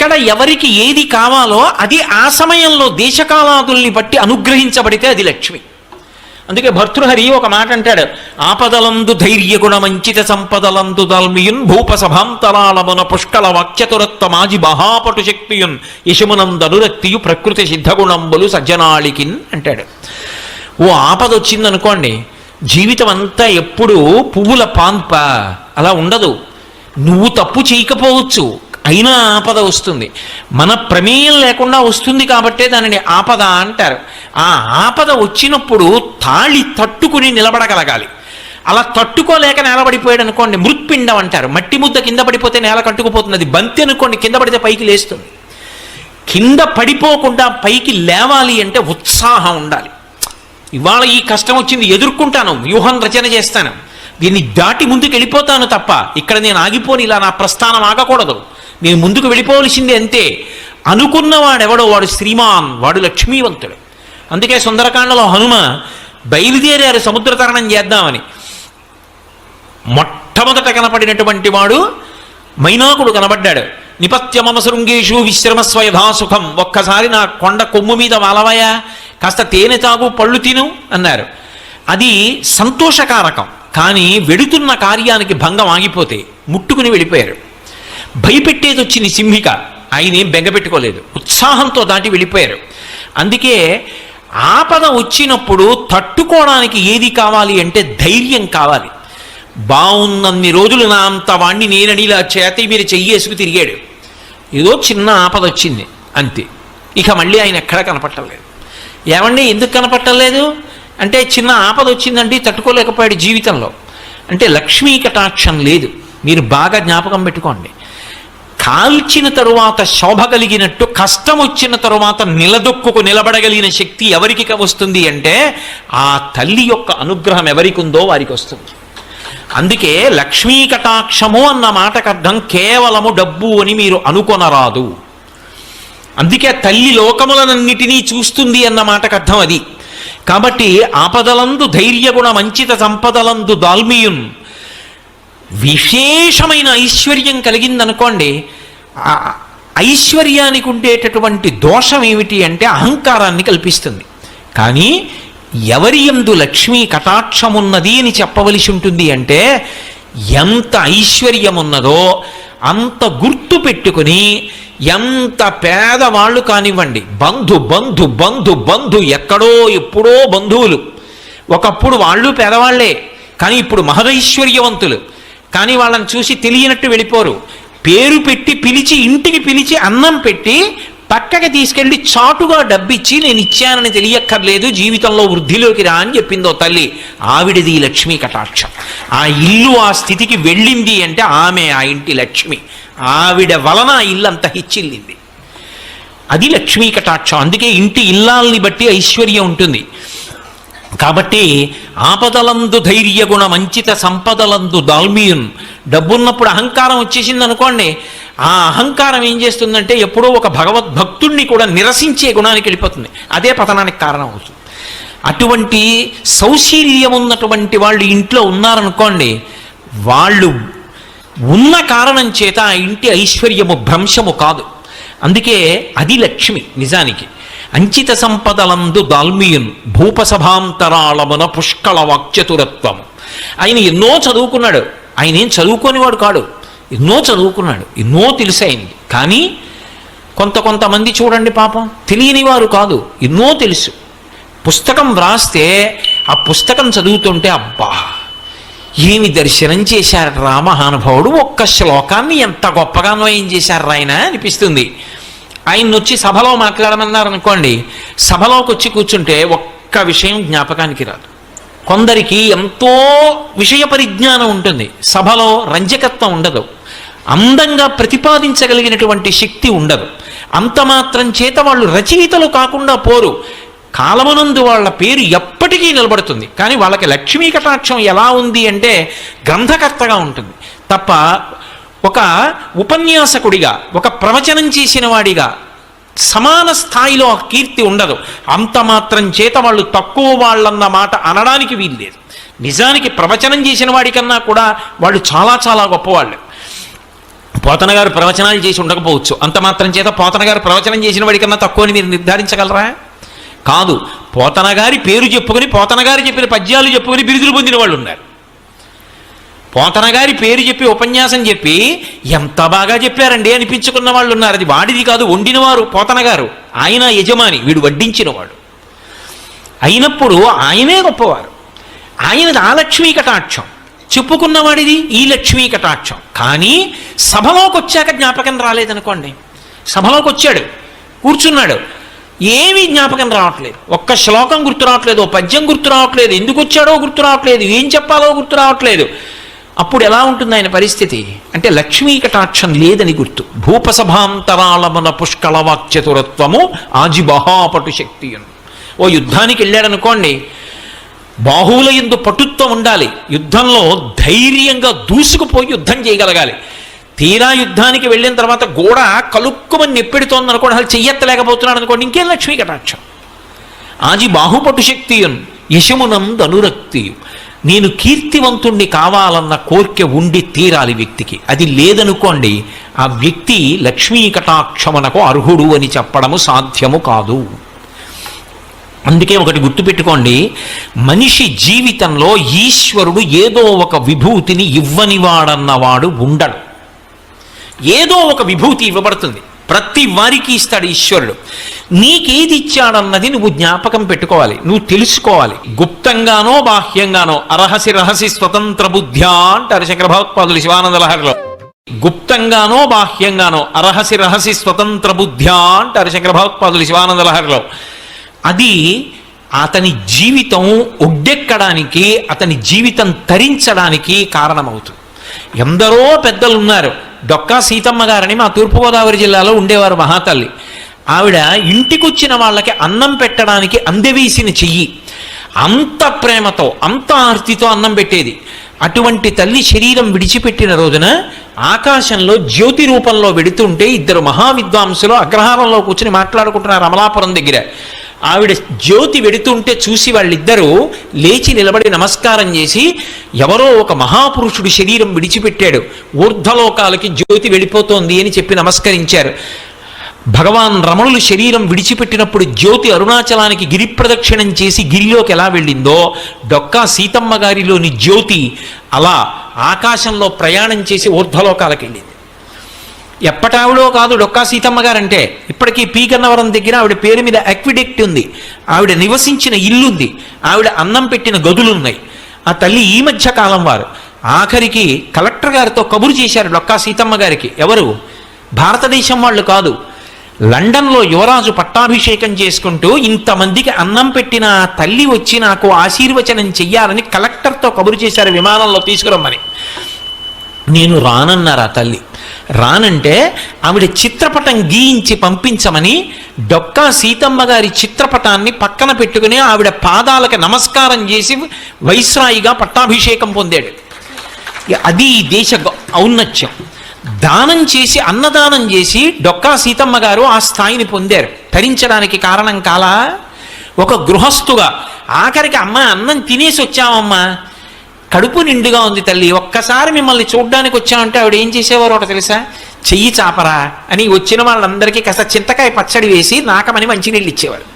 ఎక్కడ ఎవరికి ఏది కావాలో అది ఆ సమయంలో దేశకాలాదుల్ని బట్టి అనుగ్రహించబడితే అది లక్ష్మి. అందుకే భర్తృహరి ఒక మాట అంటాడు, ఆపదలందు ధైర్యగుణమంచిత సంపదలందు దాల్మియున్ భూపసభాంతరాళమున పుష్కల వాక్యతురత్వమాజి మహాపటు శక్తియున్ యశమునందనురక్తియు ప్రకృతి సిద్ధగుణంబులు సజ్జనాళికిన్ అంటాడు. ఓ ఆపద వచ్చిందనుకోండి, జీవితం అంతా ఎప్పుడూ పువ్వుల పాన్ప అలా ఉండదు. నువ్వు తప్పు చేయకపోవచ్చు, అయినా ఆపద వస్తుంది. మన ప్రమేయం లేకుండా వస్తుంది కాబట్టే దానిని ఆపద అంటారు. ఆ ఆపద వచ్చినప్పుడు తాళి తట్టుకుని నిలబడగలగాలి. అలా తట్టుకోలేక నేలబడిపోయాడు అనుకోండి, మృత్పిండం అంటారు. మట్టి ముద్ద కింద పడిపోతే నేల కట్టుకుపోతుంది. అది బంతి అనుకోండి, కింద పడితే పైకి లేస్తుంది. కింద పడిపోకుండా పైకి లేవాలి అంటే ఉత్సాహం ఉండాలి. ఇవాళ ఈ కష్టం వచ్చింది, ఎదుర్కొంటాను, వ్యూహం రచన చేస్తాను, దీన్ని దాటి ముందుకు వెళ్ళిపోతాను తప్ప ఇక్కడ నేను ఆగిపోని, ఇలా నా ప్రస్థానం ఆగకూడదు, నేను ముందుకు వెళ్ళిపోవలసిందే అంతే అనుకున్నవాడెవడో వాడు శ్రీమాన్, వాడు లక్ష్మీవంతుడు. అందుకే సుందరకాండలో హనుమ బయలుదేరారు సముద్ర తరణం చేద్దామని. మొట్టమొదట కనపడినటువంటి వాడు మైనాకుడు కనబడ్డాడు. నిపత్యమమ శృంగేషు విశ్రమస్వ యథాసుఖం, ఒక్కసారి నా కొండ కొమ్ము మీద వాలవయా, కాస్త తేనె తాగు, పళ్ళు తిను అన్నారు. అది సంతోషకారకం. కానీ వెడుతున్న కార్యానికి భంగం ఆగిపోతే ముట్టుకుని వెళ్ళిపోయారు. భయపెట్టేది వచ్చింది సింహిక, ఆయనేం బెంగపెట్టుకోలేదు, ఉత్సాహంతో దాటి వెళ్ళిపోయారు. అందుకే ఆపద వచ్చినప్పుడు తట్టుకోవడానికి ఏది కావాలి అంటే ధైర్యం కావాలి. బాగున్నన్ని రోజులు నా అంత వాణ్ణి నేనని ఇలా చేతి మీరు చెయ్యేసుకు తిరిగాడు. ఏదో చిన్న ఆపద వచ్చింది అంతే, ఇక మళ్ళీ ఆయన ఎక్కడా కనపట్టలేదు. ఏమండి ఎందుకు కనపట్టలేదు అంటే, చిన్న ఆపద వచ్చిందంటే తట్టుకోలేకపోయాడు జీవితంలో. అంటే లక్ష్మీ కటాక్షం లేదు. మీరు బాగా జ్ఞాపకం పెట్టుకోండి. కాల్చిన తరువాత శోభ కలిగినట్టు కష్టం వచ్చిన తరువాత నిలదొక్కుకు నిలబడగలిగిన శక్తి ఎవరికి వస్తుంది అంటే, ఆ తల్లి యొక్క అనుగ్రహం ఎవరికి ఉందో వారికి వస్తుంది. అందుకే లక్ష్మీ కటాక్షము అన్న మాటకు అర్థం కేవలము డబ్బు అని మీరు అనుకొనరాదు. అందుకే తల్లి లోకములనన్నిటినీ చూస్తుంది అన్న మాటకు అర్థం అది. కాబట్టి ఆపదలందు ధైర్యగుణ మంచిత సంపదలందు దాల్మియున్, విశేషమైన ఐశ్వర్యం కలిగిందనుకోండి, ఆ ఐశ్వర్యానికి ఉండేటటువంటి దోషం ఏమిటి అంటే అహంకారాన్ని కల్పిస్తుంది. కానీ ఎవరి యందు లక్ష్మీ కటాక్షమున్నది అని చెప్పవలసి ఉంటుంది అంటే, ఎంత ఐశ్వర్యమున్నదో అంత గుర్తు పెట్టుకుని, ఎంత పేదవాళ్ళు కానివ్వండి, బంధు బంధు బంధు బంధు ఎక్కడో ఎప్పుడో బంధువులు, ఒకప్పుడు వాళ్ళు పేదవాళ్లే కానీ ఇప్పుడు మహదైశ్వర్యవంతులు, కానీ వాళ్ళని చూసి తెలియనట్టు వెళ్ళిపోరు. పేరు పెట్టి పిలిచి, ఇంటికి పిలిచి అన్నం పెట్టి పక్కకి తీసుకెళ్ళి చాటుగా డబ్బిచ్చి నేను ఇచ్చానని తెలియక్కర్లేదు, జీవితంలో వృద్ధిలోకి రా అని చెప్పిందో తల్లి. ఆవిడది లక్ష్మీ కటాక్షం. ఆ ఇల్లు ఆ స్థితికి వెళ్ళింది అంటే ఆమె ఆ ఇంటి లక్ష్మి. ఆవిడ వలన ఆ ఇల్లు అంత హెచ్చిల్లింది. అది లక్ష్మీ కటాక్షం. అందుకే ఇంటి ఇల్లాల్ని బట్టి ఐశ్వర్యం ఉంటుంది. కాబట్టి ఆపదలందు ధైర్యగుణ మంచిత సంపదలందు దాల్మియున్, డబ్బున్నప్పుడు అహంకారం వచ్చేసింది అనుకోండి, ఆ అహంకారం ఏం చేస్తుందంటే ఎప్పుడో ఒక భగవద్భక్తుణ్ణి కూడా నిరసించే గుణానికి వెళ్ళిపోతుంది. అదే పతనానికి కారణం అవుతుంది. అటువంటి సౌశీల్యం ఉన్నటువంటి వాళ్ళు ఇంట్లో ఉన్నారనుకోండి, వాళ్ళు ఉన్న కారణం చేత ఆ ఇంటి ఐశ్వర్యము భ్రంశము కాదు. అందుకే అది లక్ష్మి నిజానికి. అంచిత సంపదలందు దాల్మియున్ భూపసభాంతరాళమున పుష్కళ వాక్చతురత్వం. ఆయన ఎన్నో చదువుకున్నాడు. ఆయన ఏం చదువుకోనివాడు కాడు, ఎన్నో చదువుకున్నాడు, ఎన్నో తెలుసు ఆయనకి. కానీ కొంతమంది చూడండి పాపం తెలియని వారు కాదు, ఎన్నో తెలుసు. పుస్తకం వ్రాస్తే ఆ పుస్తకం చదువుతుంటే అబ్బా ఏమి దర్శనం చేశారు రా మహానుభావుడు, ఒక్క శ్లోకాన్ని ఎంత గొప్పగా అన్వయం చేశారు ఆయన అనిపిస్తుంది. ఆయన్ని వచ్చి సభలో మాట్లాడమన్నారనుకోండి, సభలోకి వచ్చి కూర్చుంటే ఒక్క విషయం జ్ఞాపకానికి రాదు. కొందరికి ఎంతో విషయ పరిజ్ఞానం ఉంటుంది, సభలో రంజకత్వం ఉండదు, అందంగా ప్రతిపాదించగలిగినటువంటి శక్తి ఉండదు. అంత మాత్రం చేత వాళ్ళు రచయితలు కాకుండా పోరు. కాలమునందు వాళ్ళ పేరు ఎప్పటికీ నిలబడుతుంది. కానీ వాళ్ళకి లక్ష్మీ కటాక్షం ఎలా ఉంది అంటే గ్రంథకర్తగా ఉంటుంది తప్ప ఒక ఉపన్యాసకుడిగా, ఒక ప్రవచనం చేసిన వాడిగా సమాన స్థాయిలో ఆ కీర్తి ఉండదు. అంత మాత్రం చేత వాళ్ళు తక్కువ వాళ్ళన్న మాట అనడానికి వీల్లేదు. నిజానికి ప్రవచనం చేసిన వాడికన్నా కూడా వాళ్ళు చాలా చాలా గొప్పవాళ్ళు. పోతన గారు ప్రవచనాలు చేసి ఉండకపోవచ్చు, అంత మాత్రం చేత పోతన గారు ప్రవచనం చేసిన వాడికన్నా తక్కువ అని మీరు నిర్ధారించగలరా? కాదు. పోతన గారి పేరు చెప్పుకొని పోతన గారు చెప్పిన పద్యాలు చెప్పుకొని బిరుదులు పొందిన వాళ్ళు ఉన్నారు. పోతన గారి పేరు చెప్పి ఉపన్యాసం చెప్పి ఎంత బాగా చెప్పారండి అనిపించుకున్న వాళ్ళు ఉన్నారు. అది వాడిది కాదు, వండినవారు పోతన గారు, ఆయన యజమాని, వీడు వడ్డించినవాడు అయినప్పుడు ఆయనే గొప్పవారు. ఆయనది ఆ లక్ష్మీ కటాక్షం, చెప్పుకున్నవాడిది ఈ లక్ష్మీ కటాక్షం. కానీ సభలోకి వచ్చాక జ్ఞాపకం రాలేదనుకోండి, సభలోకి వచ్చాడు కూర్చున్నాడు, ఏమీ జ్ఞాపకం రావట్లేదు, ఒక్క శ్లోకం గుర్తు రావట్లేదు, పద్యం గుర్తు రావట్లేదు, ఎందుకు వచ్చాడో గుర్తు రావట్లేదు, ఏం చెప్పాలో గుర్తు రావట్లేదు. అప్పుడు ఎలా ఉంటుంది ఆయన పరిస్థితి అంటే లక్ష్మీ కటాక్షం లేదని గుర్తు. భూపసభాంతరాళమున పుష్కళ వాక్చతురత్వము ఆజిబహాపటు శక్తి. ఓ యుద్ధానికి వెళ్ళాడనుకోండి, బాహువుల యందు పటుత్వం ఉండాలి, యుద్ధంలో ధైర్యంగా దూసుకుపోయి యుద్ధం చేయగలగాలి. తీరా యుద్ధానికి వెళ్ళిన తర్వాత గోడ కలుక్కుమని నెప్పెడుతోంది అనుకోండి, అసలు చెయ్యెత్తలేకపోతున్నాడు అనుకోండి, ఇంకేం లక్ష్మీ కటాక్షం. ఆజి బాహుపటు శక్తియున్ యశమునందు అనురక్తియు. నేను కీర్తివంతుణ్ణి కావాలన్న కోరిక ఉండి తీరాలి వ్యక్తికి. అది లేదనుకోండి, ఆ వ్యక్తి లక్ష్మీ కటాక్షమునకు అర్హుడు అని చెప్పడము సాధ్యము కాదు. అందుకే ఒకటి గుర్తుపెట్టుకోండి, మనిషి జీవితంలో ఈశ్వరుడు ఏదో ఒక విభూతిని ఇవ్వనివాడన్నవాడు ఉండడు. ఏదో ఒక విభూతి ఇవ్వబడుతుంది, ప్రతి వారికి ఇస్తాడు ఈశ్వరుడు. నీకేది ఇచ్చాడన్నది నువ్వు జ్ఞాపకం పెట్టుకోవాలి, నువ్వు తెలుసుకోవాలి. గుప్తంగానో బాహ్యంగానో రహసి స్వతంత్ర బుద్ధ్యా అంటారు శంకర భగవత్పాదులు శివానంద లహరిలో. గుప్తంగానో బాహ్యంగానో రహసి స్వతంత్ర బుద్ధ్యా అంటారు శంకర భగవత్పాదులు శివానంద లహరిలో. అది అతని జీవితం ఒడ్డెక్కడానికి, అతని జీవితం తరించడానికి కారణమవుతుంది. ఎందరో పెద్దలు ఉన్నారు. డొక్కా సీతమ్మ గారని మా తూర్పుగోదావరి జిల్లాలో ఉండేవారు మహాతల్లి. ఆవిడ ఇంటికొచ్చిన వాళ్ళకి అన్నం పెట్టడానికి అందవేసిన చెయ్యి, అంత ప్రేమతో అంత ఆర్తితో అన్నం పెట్టేది. అటువంటి తల్లి శరీరం విడిచిపెట్టిన రోజున ఆకాశంలో జ్యోతి రూపంలో వెడుతుంటే ఇద్దరు మహావిద్వాంసులు అగ్రహారంలో కూర్చుని మాట్లాడుకుంటున్నారు అమలాపురం దగ్గర. ఆవిడ జ్యోతి వెడుతుంటే చూసి వాళ్ళిద్దరూ లేచి నిలబడి నమస్కారం చేసి, ఎవరో ఒక మహాపురుషుడు శరీరం విడిచిపెట్టాడు, ఊర్ధ్వలోకాలకి జ్యోతి వెళ్ళిపోతోంది అని చెప్పి నమస్కరించారు. భగవాన్ రమణులు శరీరం విడిచిపెట్టినప్పుడు జ్యోతి అరుణాచలానికి గిరి ప్రదక్షిణం చేసి గిరిలోకి ఎలా వెళ్ళిందో, డొక్కా సీతమ్మ గారిలోని జ్యోతి అలా ఆకాశంలో ప్రయాణం చేసి ఊర్ధ్వలోకాలకు వెళ్ళింది. ఎప్పటావిడో కాదు డొక్కా సీతమ్మ గారంటే, ఇప్పటికీ పీకన్నవరం దగ్గర ఆవిడ పేరు మీద అక్విడెక్ట్ ఉంది, ఆవిడ నివసించిన ఇల్లుంది, ఆవిడ అన్నం పెట్టిన గదులున్నాయి. ఆ తల్లి ఈ మధ్య కాలం వారు ఆఖరికి కలెక్టర్ గారితో కబురు చేశారు డొక్కా సీతమ్మ గారికి. ఎవరు? భారతదేశం వాళ్ళు కాదు, లండన్లో యువరాజు పట్టాభిషేకం చేసుకుంటూ ఇంతమందికి అన్నం పెట్టిన తల్లి వచ్చి నాకు ఆశీర్వచనం చెయ్యాలని కలెక్టర్తో కబురు చేశారు విమానంలో తీసుకురమ్మని. నేను రానన్నారు ఆ తల్లి. రానంటే ఆవిడ చిత్రపటం గీయించి పంపించమని డొక్కా సీతమ్మ గారి చిత్రపటాన్ని పక్కన పెట్టుకుని ఆవిడ పాదాలకు నమస్కారం చేసి వైస్రాయిగా పట్టాభిషేకం పొందాడు. అది ఈ దేశ ఔన్నత్యం. దానం చేసి అన్నదానం చేసి డొక్కా సీతమ్మ గారు ఆ స్థాయిని పొందారు. తరించడానికి కారణం కాలా? ఒక గృహస్థుగా ఆఖరికి అమ్మ అన్నం తినేసి వచ్చామమ్మా, కడుపు నిండుగా ఉంది తల్లి, ఒక్కసారి మిమ్మల్ని చూడ్డానికి వచ్చామంటే ఆవిడ ఏం చేసేవారు ఒకటి తెలుసా? చెయ్యి చాపరా అని వచ్చిన వాళ్ళందరికీ కాస్త చింతకాయ పచ్చడి వేసి నాకమని మంచినీళ్ళు ఇచ్చేవారు.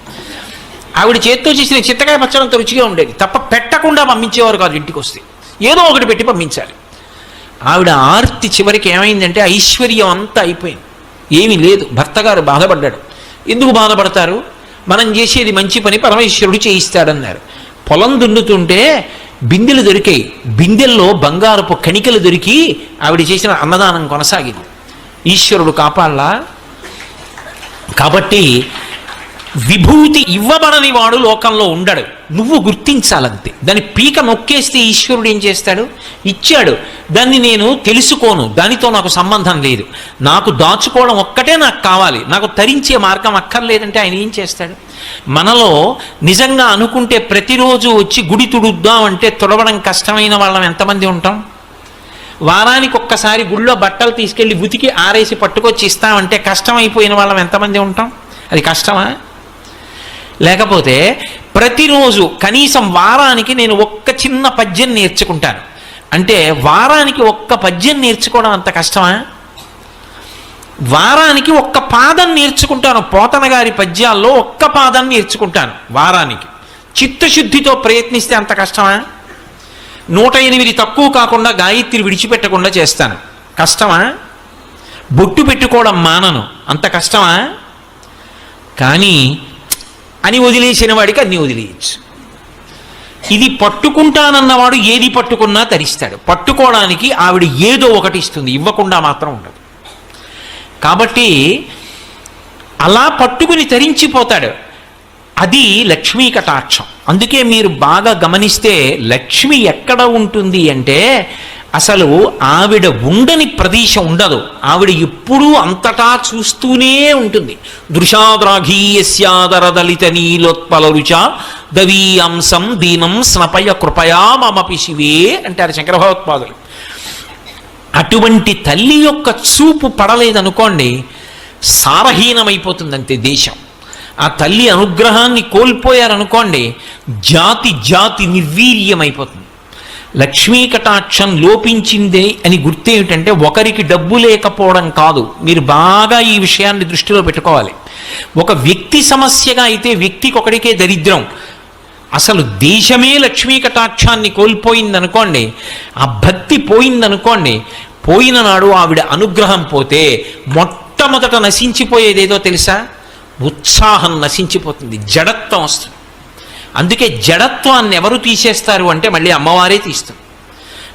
ఆవిడ చేత్తో చేసిన చింతకాయ పచ్చడి అంత రుచిగా ఉండేది తప్ప పెట్టకుండా పంపించేవారు కాదు. ఇంటికి వస్తే ఏదో ఒకటి పెట్టి పంపించాలి. ఆవిడ ఆర్తి చివరికి ఏమైందంటే ఐశ్వర్యం అంతా అయిపోయింది, ఏమీ లేదు. భర్త గారు బాధపడ్డాడు. ఎందుకు బాధపడతారు? మనం చేసేది మంచి పని, పరమేశ్వరుడు చేయిస్తాడన్నారు. పొలం దున్నుతుంటే బిందెలు దొరికాయి, బిందెల్లో బంగారపు కణికలు దొరికి ఆవిడ చేసిన అన్నదానం కొనసాగింది. ఈశ్వరుడు కాపాడలా? కాబట్టి విభూతి ఇవ్వబడని వాడు లోకంలో ఉండడు, నువ్వు గుర్తించాలంతే. దాన్ని పీక నొక్కేస్తే ఈశ్వరుడు ఏం చేస్తాడు? ఇచ్చాడు, దాన్ని నేను తెలుసుకోను, దానితో నాకు సంబంధం లేదు, నాకు దాచుకోవడం ఒక్కటే నాకు కావాలి, నాకు తరించే మార్గం అక్కర్లేదంటే ఆయన ఏం చేస్తాడు? మనలో నిజంగా అనుకుంటే ప్రతిరోజు వచ్చి గుడి తుడుద్దామంటే తుడవడం కష్టమైన వాళ్ళం ఎంతమంది ఉంటాం? వారానికి ఒక్కసారి గుళ్ళో బట్టలు తీసుకెళ్ళి ఉతికి ఆరేసి పట్టుకొచ్చి ఇస్తామంటే కష్టమైపోయిన వాళ్ళం ఎంతమంది ఉంటాం? అది కష్టమా? లేకపోతే ప్రతిరోజు కనీసం వారానికి నేను ఒక్క చిన్న పద్యం నేర్చుకుంటాను అంటే వారానికి ఒక్క పద్యం నేర్చుకోవడం అంత కష్టమా? వారానికి ఒక్క పాదం నేర్చుకుంటాను. పోతన గారి పద్యాల్లో ఒక్క పాదం నేర్చుకుంటాను వారానికి. చిత్తశుద్ధితో ప్రయత్నిస్తే అంత కష్టమా? 108 తక్కువ కాకుండా గాయత్రి విడిచిపెట్టకుండా చేస్తాను. కష్టమా? బొట్టు పెట్టుకోవడం మానను, అంత కష్టమా? కానీ అని వదిలేసిన వాడికి అన్ని వదిలేయచ్చు. ఇది పట్టుకుంటానన్నవాడు ఏది పట్టుకున్నా తరిస్తాడు. పట్టుకోవడానికి ఆవిడ ఏదో ఒకటి ఇస్తుంది, ఇవ్వకుండా మాత్రం ఉండదు. కాబట్టి అలా పట్టుకుని తరించిపోతాడు. అది లక్ష్మీ కటాక్షం. అందుకే మీరు బాగా గమనిస్తే లక్ష్మి ఎక్కడ ఉంటుంది అంటే అసలు ఆవిడ ఉండని ప్రదేశం ఉండదు. ఆవిడ ఎప్పుడూ అంతటా చూస్తూనే ఉంటుంది. దృశాద్రాఘీయస్యాదరదలిత నీలోత్పల రుచ దవీయాంసం దీనం స్నపయ కృపయా మమపి శివే అంటారు శంకర భగవత్పాదులు. అటువంటి తల్లి యొక్క చూపు పడలేదనుకోండి, సారహీనమైపోతుందంతే దేశం. ఆ తల్లి అనుగ్రహాన్ని కోల్పోయారనుకోండి, జాతి జాతి నిర్వీర్యమైపోతుంది. లక్ష్మీ కటాక్షం లోపించింది అని గుర్తేమిటంటే ఒకరికి డబ్బు లేకపోవడం కాదు. మీరు బాగా ఈ విషయాన్ని దృష్టిలో పెట్టుకోవాలి. ఒక వ్యక్తి సమస్యగా అయితే వ్యక్తికి ఒకడికే దరిద్రం. అసలు దేశమే లక్ష్మీ కటాక్షాన్ని కోల్పోయిందనుకోండి, ఆ భక్తి పోయిందనుకోండి, పోయిన నాడు ఆవిడ అనుగ్రహం పోతే మొట్టమొదట నశించిపోయేదేదో తెలుసా? ఉత్సాహం నశించిపోతుంది, జడత్వం వస్తుంది. అందుకే జడత్వాన్ని ఎవరు తీసేస్తారు అంటే మళ్ళీ అమ్మవారే తీస్తారు.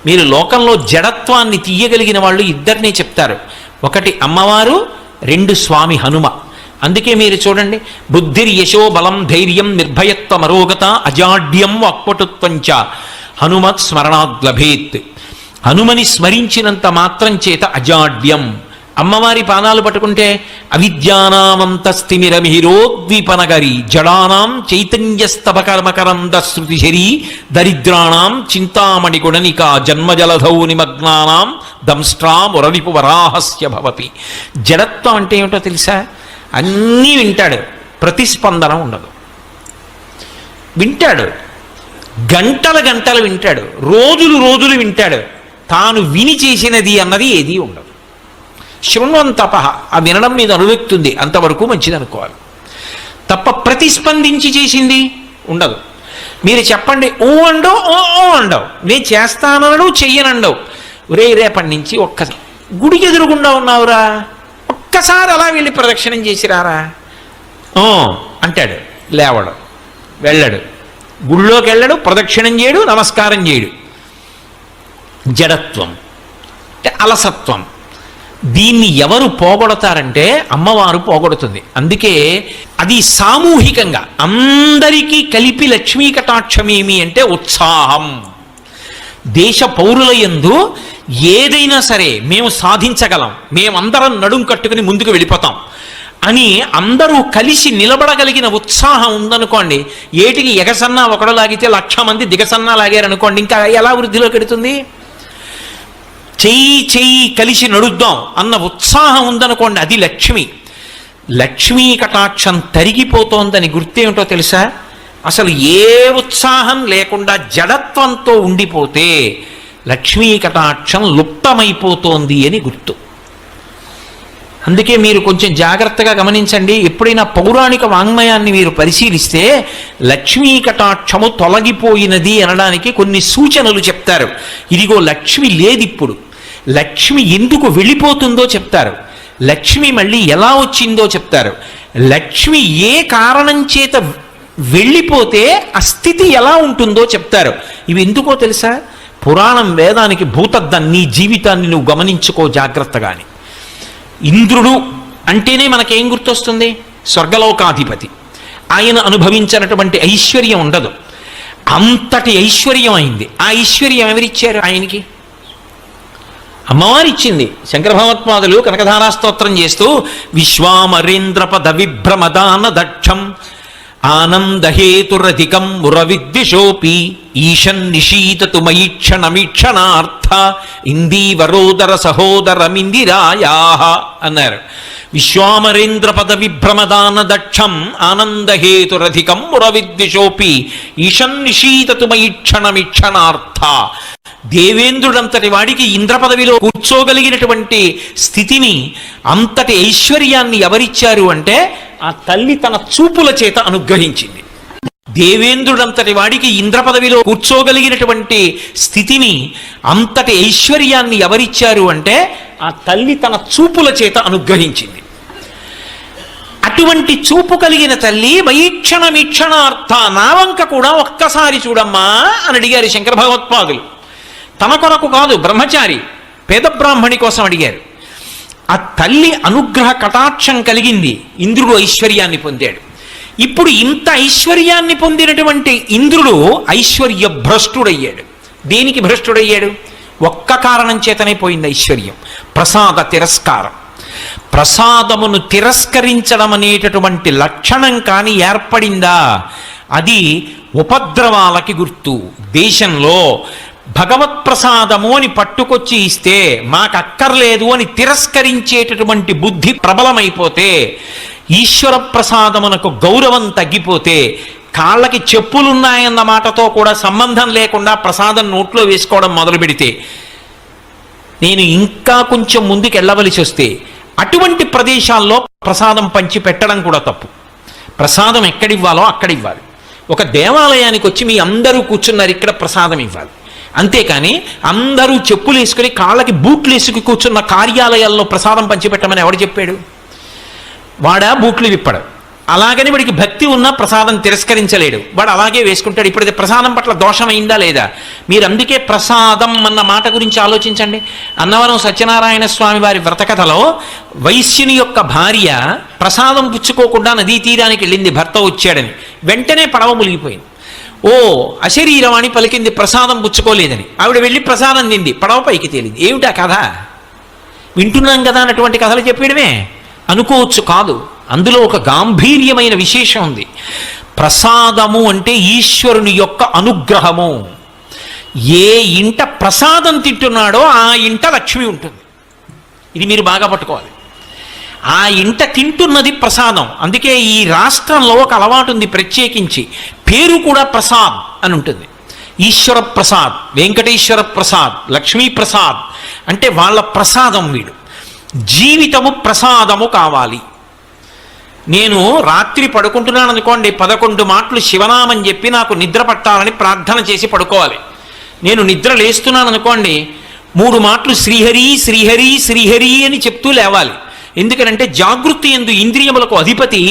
మీరు లోకంలో జడత్వాన్ని తీయగలిగిన వాళ్ళు ఇద్దరినే చెప్తారు. ఒకటి అమ్మవారు, 2 స్వామి హనుమ. అందుకే మీరు చూడండి, బుద్ధిర్యశో బలం ధైర్యం నిర్భయత్వ మరోగత అజాడ్యం వాక్పటుత్వంచ హనుమత్ స్మరణాద్లభేత్. హనుమని స్మరించినంత మాత్రం చేత అజాడ్యం. అమ్మవారి పాదాలు పట్టుకుంటే అవిద్యానామంతస్తిమిరమిహిరోద్వీపనగరి జడానాం చైతన్యస్తవకర్మకరంద శృతిశరీ దరిద్రాణాం చింతామణి గుణనిక జన్మజలధౌ నిమగ్నానాం దంష్ట్రామురరిపు వరాహస్య భవతి. జడత్వం అంటే ఏమిటో తెలుసా? అన్నీ వింటాడు, ప్రతిస్పందన ఉండదు. వింటాడు, గంటల గంటలు వింటాడు, రోజులు రోజులు వింటాడు. తాను విని చేసినది అన్నది ఏదీ ఉండదు. శృణ్వంతప, ఆ వినడం మీద అనువెక్తుంది, అంతవరకు మంచిది అనుకోవాలి తప్ప ప్రతిస్పందించి చేసింది ఉండదు. మీరు చెప్పండి, ఓ అండవు, ఓ అండవు, నేను చేస్తానడు చెయ్యనండవు. రేపటి నుంచి ఒక్క గుడికి ఎదురుగుండా ఉన్నావురా, ఒక్కసారి అలా వెళ్ళి ప్రదక్షిణం చేసిరారా అంటాడు. లేవడు, వెళ్ళడు, గుళ్ళోకి వెళ్ళడు, ప్రదక్షిణం చేయడు, నమస్కారం చేయడు. జడత్వం అంటే అలసత్వం. దీన్ని ఎవరు పోగొడతారంటే అమ్మవారు పోగొడుతుంది. అందుకే అది సామూహికంగా అందరికీ కలిపి లక్ష్మీ కటాక్షమేమి అంటే ఉత్సాహం. దేశ పౌరుల యందు ఏదైనా సరే మేము సాధించగలం, మేమందరం నడుం కట్టుకుని ముందుకు వెళ్ళిపోతాం అని అందరూ కలిసి నిలబడగలిగిన ఉత్సాహం ఉందనుకోండి, ఏటికి ఎగసన్నా ఒకడు లాగితే 1,00,000 మంది దిగసన్నా లాగారనుకోండి, ఇంకా ఎలా వృద్ధిలోకి ఎడుతుంది? చెయ్యి కలిసి నడుద్దాం అన్న ఉత్సాహం ఉందనుకోండి, అది లక్ష్మి. లక్ష్మీ కటాక్షం తరిగిపోతోందని గుర్తేమిటో తెలుసా? అసలు ఏ ఉత్సాహం లేకుండా జడత్వంతో ఉండిపోతే లక్ష్మీ కటాక్షం లుప్తమైపోతోంది అని గుర్తు. అందుకే మీరు కొంచెం జాగ్రత్తగా గమనించండి. ఎప్పుడైనా పౌరాణిక వాంగ్మయాన్ని మీరు పరిశీలిస్తే లక్ష్మీ కటాక్షము తొలగిపోయినది అనడానికి కొన్ని సూచనలు చెప్తారు. ఇదిగో లక్ష్మి లేదిప్పుడు, లక్ష్మి ఎందుకు వెళ్ళిపోతుందో చెప్తారు, లక్ష్మి మళ్ళీ ఎలా వచ్చిందో చెప్తారు, లక్ష్మి ఏ కారణం చేత వెళ్ళిపోతే ఆ స్థితి ఎలా ఉంటుందో చెప్తారు. ఇవి ఎందుకో తెలుసా? పురాణం వేదానికి భూతద్దం. నీ జీవితాన్ని నువ్వు గమనించుకో జాగ్రత్తగాని. ఇంద్రుడు అంటేనే మనకేం గుర్తొస్తుంది? స్వర్గలోకాధిపతి. ఆయన అనుభవించినటువంటి ఐశ్వర్యం ఉండదు, అంతటి ఐశ్వర్యం అయింది. ఆ ఐశ్వర్యం ఎవరిచ్చారు ఆయనకి? అమ్మవారు ఇచ్చింది. శంకర భగవత్పాదులు కనకధారా స్తోత్రం చేస్తూ విశ్వామరేంద్ర పద విభ్రమదాన దక్షం ఆనందహేతురధికం మురవిద్విషోపి ఈశన్ నిశీతతు మయీక్షణమీక్షణార్థ ఇందీవరోదర సహోదరమిందిరాయా అన్నారు. విశ్వామరేంద్ర పద విభ్రమదాన దక్షం ఆనందహేతురధికం మురవిద్విషోపి ఈశన్ నిశీతతు మయీక్షణమీక్షణార్థ. దేవేంద్రుడంతటి వాడికి ఇంద్ర పదవిలో కూర్చోగలిగినటువంటి స్థితిని, అంతటి ఐశ్వర్యాన్ని ఎవరిచ్చారు అంటే ఆ తల్లి తన చూపుల చేత అనుగ్రహించింది. దేవేంద్రుడంతటి వాడికి ఇంద్ర పదవిలో కూర్చోగలిగినటువంటి స్థితిని, అంతటి ఐశ్వర్యాన్ని ఎవరిచ్చారు అంటే ఆ తల్లి తన చూపుల చేత అనుగ్రహించింది. అటువంటి చూపు కలిగిన తల్లి వైక్షణ వీక్షణార్థ నా వంక కూడా ఒక్కసారి చూడమ్మా అని అడిగారు శంకర భగవత్పాదులు. తన కొరకు కాదు, బ్రహ్మచారి పేద బ్రాహ్మణి కోసం అడిగారు. ఆ తల్లి అనుగ్రహ కటాక్షం కలిగింది, ఇంద్రుడు ఐశ్వర్యాన్ని పొందాడు. ఇప్పుడు ఇంత ఐశ్వర్యాన్ని పొందినటువంటి ఇంద్రుడు ఐశ్వర్య భ్రష్టుడయ్యాడు. దేనికి భ్రష్టుడయ్యాడు? ఒక్క కారణం చేతనే పోయింది ఐశ్వర్యం, ప్రసాద తిరస్కారం. ప్రసాదమును తిరస్కరించడం అనేటటువంటి లక్షణం కానీ ఏర్పడిందా, అది ఉపద్రవాలకి గుర్తు. దేశంలో భగవత్ ప్రసాదము అని పట్టుకొచ్చి ఇస్తే మాకు అక్కర్లేదు అని తిరస్కరించేటటువంటి బుద్ధి ప్రబలమైపోతే, ఈశ్వర ప్రసాదమునకు గౌరవం తగ్గిపోతే, కాళ్ళకి చెప్పులున్నాయన్న మాటతో కూడా సంబంధం లేకుండా ప్రసాదం నోట్లో వేసుకోవడం మొదలు పెడితే, నేను ఇంకా కొంచెం ముందుకు వెళ్ళవలసి వస్తే అటువంటి ప్రదేశాల్లో ప్రసాదం పంచి పెట్టడం కూడా తప్పు. ప్రసాదం ఎక్కడివ్వాలో అక్కడ ఇవ్వాలి. ఒక దేవాలయానికి వచ్చి మీ అందరూ కూర్చున్నారు, ఇక్కడ ప్రసాదం ఇవ్వాలి. అంతేకాని అందరూ చెప్పులు వేసుకుని కాళ్ళకి బూట్లు వేసుకు కూర్చున్న కార్యాలయాల్లో ప్రసాదం పంచిపెట్టమని ఎవడు చెప్పాడు? వాడా బూట్లు విప్పడు. అలాగని వాడికి భక్తి ఉన్నా ప్రసాదం తిరస్కరించలేడు, వాడు అలాగే వేసుకుంటాడు. ఇప్పుడు ప్రసాదం పట్ల దోషమైందా లేదా? మీరు అందుకే ప్రసాదం అన్న మాట గురించి ఆలోచించండి. అన్నవరం సత్యనారాయణ స్వామి వారి వ్రతకథలో వైశ్యుని యొక్క భార్య ప్రసాదం పుచ్చుకోకుండా నదీ తీరానికి వెళ్ళింది, భర్త వచ్చాడని. వెంటనే పడవ మునిగిపోయింది. ఓ అశరీరవాణి పలికింది, ప్రసాదం పుచ్చుకోలేదని. ఆవిడ వెళ్ళి ప్రసాదం తింది, పడవ పైకి తేలింది. ఏమిటా కథ? వింటున్నాం కదా అన్నటువంటి కథలు చెప్పేయడమే అనుకోవచ్చు. కాదు, అందులో ఒక గాంభీర్యమైన విశేషం ఉంది. ప్రసాదము అంటే ఈశ్వరుని యొక్క అనుగ్రహము. ఏ ఇంట ప్రసాదం తింటున్నాడో ఆ ఇంట లక్ష్మి ఉంటుంది. ఇది మీరు బాగా పట్టుకోవాలి. ఆ ఇంట తింటున్నది ప్రసాదం. అందుకే ఈ రాష్ట్రంలో ఒక అలవాటు ఉంది, ప్రత్యేకించి పేరు కూడా ప్రసాద్ అని ఉంటుంది. ఈశ్వర ప్రసాద్, వెంకటేశ్వర ప్రసాద్, లక్ష్మీ ప్రసాద్ అంటే వాళ్ళ ప్రసాదం వీడు. జీవితము ప్రసాదము కావాలి. నేను రాత్రి పడుకుంటున్నాను అనుకోండి, 11 మాటలు శివనామం చెప్పి నాకు నిద్ర పట్టాలని ప్రార్థన చేసి పడుకోవాలి. నేను నిద్ర లేస్తున్నాను అనుకోండి, 3 మాటలు శ్రీహరి శ్రీహరి శ్రీహరి అని చెప్తూ లేవాలి. ఎందుకనంటే జాగృతి యందు ఇంద్రియములకు అధిపతి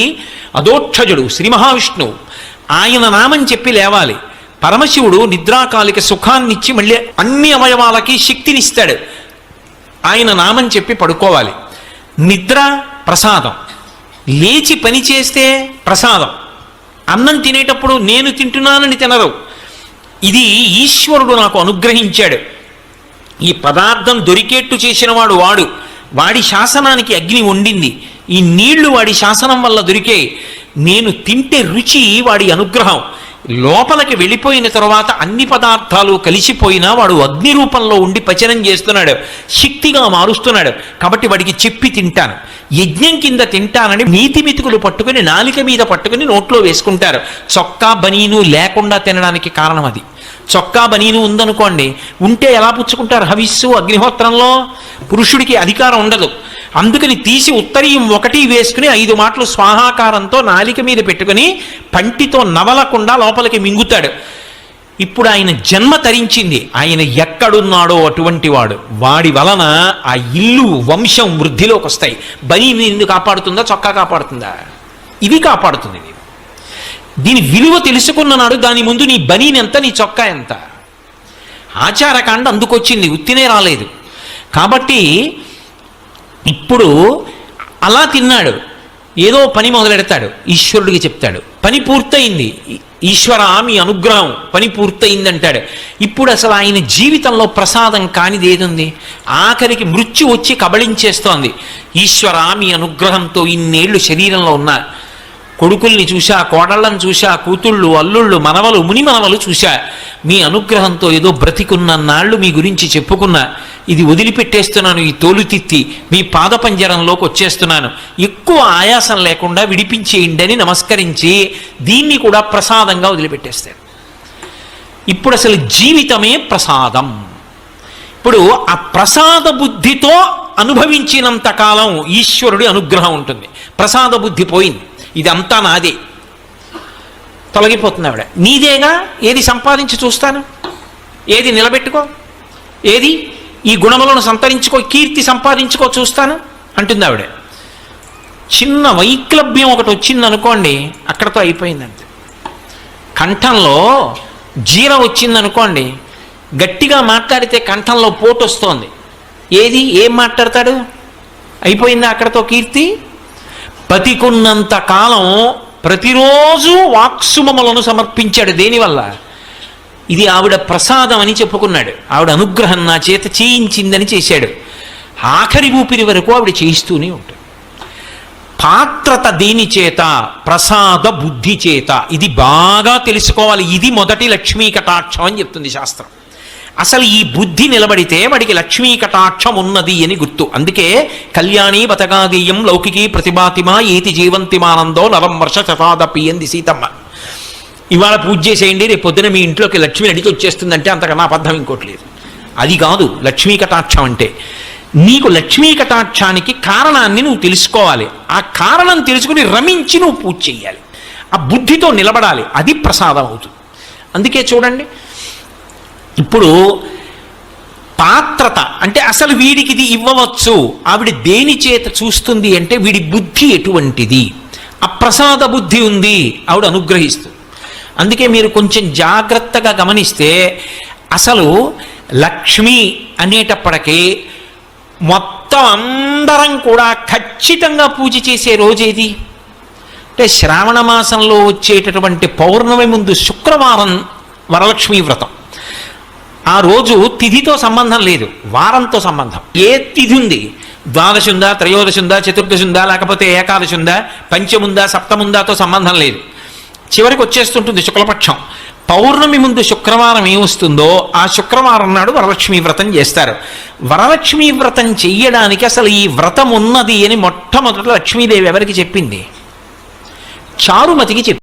అదోక్షజుడు శ్రీ మహావిష్ణువు, ఆయన నామం చెప్పి లేవాలి. పరమశివుడు నిద్రాకాలిక సుఖాన్నిచ్చి మళ్ళీ అన్ని అవయవాలకి శక్తినిస్తాడు, ఆయన నామం చెప్పి పడుకోవాలి. నిద్ర ప్రసాదం, లేచి పని చేస్తే ప్రసాదం. అన్నం తినేటప్పుడు నేను తింటున్నానని తినరు, ఇది ఈశ్వరుడు నాకు అనుగ్రహించాడు. ఈ పదార్థం దొరికేట్టు చేసిన వాడు వాడు, వాడి శాసనానికి అగ్ని వండింది. ఈ నీళ్లు వాడి శాసనం వల్ల దొరికే. నేను తింటే రుచి వాడి అనుగ్రహం. లోపలికి వెళ్ళిపోయిన తర్వాత అన్ని పదార్థాలు కలిసిపోయినా వాడు అగ్ని రూపంలో ఉండి పచనం చేస్తున్నాడు, శక్తిగా మారుస్తున్నాడు. కాబట్టి వాడికి చెప్పి తింటాను, యజ్ఞం కింద తింటానని నీతి మితుకులు పట్టుకుని నాలిక మీద పట్టుకుని నోట్లో వేసుకుంటారు. చొక్కా బనీను లేకుండా తినడానికి కారణం అది. చొక్కా బనీను ఉందనుకోండి, ఉంటే ఎలా పుచ్చుకుంటారు? హవిస్సు అగ్నిహోత్రంలో పురుషుడికి అధికారం ఉండదు. అందుకని తీసి ఉత్తరీయం 1 వేసుకుని 5 మాటలు స్వాహాకారంతో నాలిక మీద పెట్టుకుని పంటితో నవలకుండా లోపలికి మింగుతాడు. ఇప్పుడు ఆయన జన్మ తరించింది, ఆయన ఎక్కడున్నాడో అటువంటి వాడు, వాడి వలన ఆ ఇల్లు వంశం వృద్ధిలోకి వస్తాయి. బనీని ఎందుకు కాపాడుతుందా? చొక్కా కాపాడుతుందా? ఇది కాపాడుతుంది. దీని విలువ తెలుసుకున్న నాడు దాని ముందు నీ బనీని ఎంత, నీ చొక్కా ఎంత. ఆచారకాండ అందుకొచ్చింది, ఉత్తినే రాలేదు. కాబట్టి ఇప్పుడు అలా తిన్నాడు, ఏదో పని మొదలెడతాడు, ఈశ్వరుడికి చెప్తాడు, పని పూర్తయింది, ఈశ్వర మీ అనుగ్రహం, పని పూర్తయింది అంటాడు. ఇప్పుడు అసలు ఆయన జీవితంలో ప్రసాదం కానిది ఏదుంది? ఆఖరికి మృత్యు వచ్చి కబళించేస్తోంది. ఈశ్వర మీ అనుగ్రహంతో ఇన్నేళ్లు శరీరంలో ఉన్నా, కొడుకుల్ని చూశా, కోడళ్ళని చూశా, కూతుళ్ళు, అల్లుళ్ళు, మనవలు, ముని మనవలు చూశా, మీ అనుగ్రహంతో ఏదో బ్రతికున్నన్నాళ్ళు మీ గురించి చెప్పుకున్నా, ఇది వదిలిపెట్టేస్తున్నాను, ఈ తోలుతిత్తి మీ పాదపంజరంలోకి వచ్చేస్తున్నాను, ఎక్కువ ఆయాసం లేకుండా విడిపించేయండి అని నమస్కరించి దీన్ని కూడా ప్రసాదంగా వదిలిపెట్టేస్తాడు. ఇప్పుడు అసలు జీవితమే ప్రసాదం. ఇప్పుడు ఆ ప్రసాద బుద్ధితో అనుభవించినంత కాలం ఈశ్వరుడి అనుగ్రహం ఉంటుంది. ప్రసాద బుద్ధి పోయింది, ఇదంతా నాదే, తొలగిపోతుంది ఆవిడ. నీదేగా, ఏది సంపాదించి చూస్తాను, ఏది నిలబెట్టుకో, ఏది ఈ గుణములను సంతరించుకో, కీర్తి సంపాదించుకో చూస్తాను అంటుంది ఆవిడ. చిన్న వైక్లభ్యం ఒకటి వచ్చింది అనుకోండి, అక్కడతో అయిపోయిందంతే. కంఠంలో జీర వచ్చిందనుకోండి, గట్టిగా మాట్లాడితే కంఠంలో పోటు వస్తోంది, ఏది ఏం మాట్లాడతాడు, అయిపోయిందా అక్కడతో కీర్తి. పతికున్నంత కాలం ప్రతిరోజు వాక్సుమములను సమర్పించాడు. దేనివల్ల? ఇది ఆవిడ ప్రసాదం అని చెప్పుకున్నాడు, ఆవిడ అనుగ్రహం నా చేత చేయించిందని చేశాడు. ఆఖరి ఊపిరి వరకు ఆవిడ చేయిస్తూనే ఉంటాడు. పాత్రత దేని చేత? ప్రసాద బుద్ధి చేత. ఇది బాగా తెలుసుకోవాలి. ఇది మొదటి లక్ష్మీ కటాక్షం అని చెప్తుంది శాస్త్రం. అసలు ఈ బుద్ధి నిలబడితే వాడికి లక్ష్మీ కటాక్షం ఉన్నది అని గుర్తు. అందుకే కళ్యాణి బతగాదీయం లౌకికీ ప్రతిభాతిమా ఏతి జీవంతిమానందో నవం వర్ష శతాదపి అంది సీతమ్మ. ఇవాళ పూజ చేసేయండి, రేపు పొద్దున మీ ఇంట్లోకి లక్ష్మి అడిగి వచ్చేస్తుందంటే అంతకన్నా అబద్ధం ఇంకోటి లేదు. అది కాదు లక్ష్మీ కటాక్షం అంటే. నీకు లక్ష్మీ కటాక్షానికి కారణాన్ని నువ్వు తెలుసుకోవాలి. ఆ కారణం తెలుసుకుని రమించి నువ్వు పూజ చేయాలి. ఆ బుద్ధితో నిలబడాలి, అది ప్రసాదం అవుతుంది. అందుకే చూడండి, ఇప్పుడు పాత్రత అంటే అసలు వీడికి ఇది ఇవ్వవచ్చు, ఆవిడ దేని చేత చూస్తుంది అంటే వీడి బుద్ధి ఎటువంటిది, అప్రసాద బుద్ధి ఉంది, ఆవిడ అనుగ్రహిస్తుంది. అందుకే మీరు కొంచెం జాగ్రత్తగా గమనిస్తే అసలు లక్ష్మి అనేటప్పటికీ మొత్తం అందరం కూడా ఖచ్చితంగా పూజ చేసే రోజేది అంటే శ్రావణ మాసంలో వచ్చేటటువంటి పౌర్ణమి ముందు శుక్రవారం వరలక్ష్మీ వ్రతం. ఆ రోజు తిథితో సంబంధం లేదు, వారంతో సంబంధం. ఏ తిథి ఉంది, ద్వాదశి ఉందా, త్రయోదశి ఉందా, చతుర్దశి ఉందా, లేకపోతే ఏకాదశి ఉందా, పంచముందా, సప్తముందాతో సంబంధం లేదు. చివరికి వచ్చేస్తుంటుంది శుక్లపక్షం. పౌర్ణమి ముందు శుక్రవారం ఏమొస్తుందో ఆ శుక్రవారం నాడు వరలక్ష్మీ వ్రతం చేస్తారు. వరలక్ష్మీ వ్రతం చెయ్యడానికి అసలు ఈ వ్రతం ఉన్నది అని మొట్టమొదట లక్ష్మీదేవి ఎవరికి చెప్పింది? చారుమతికి చెప్పింది.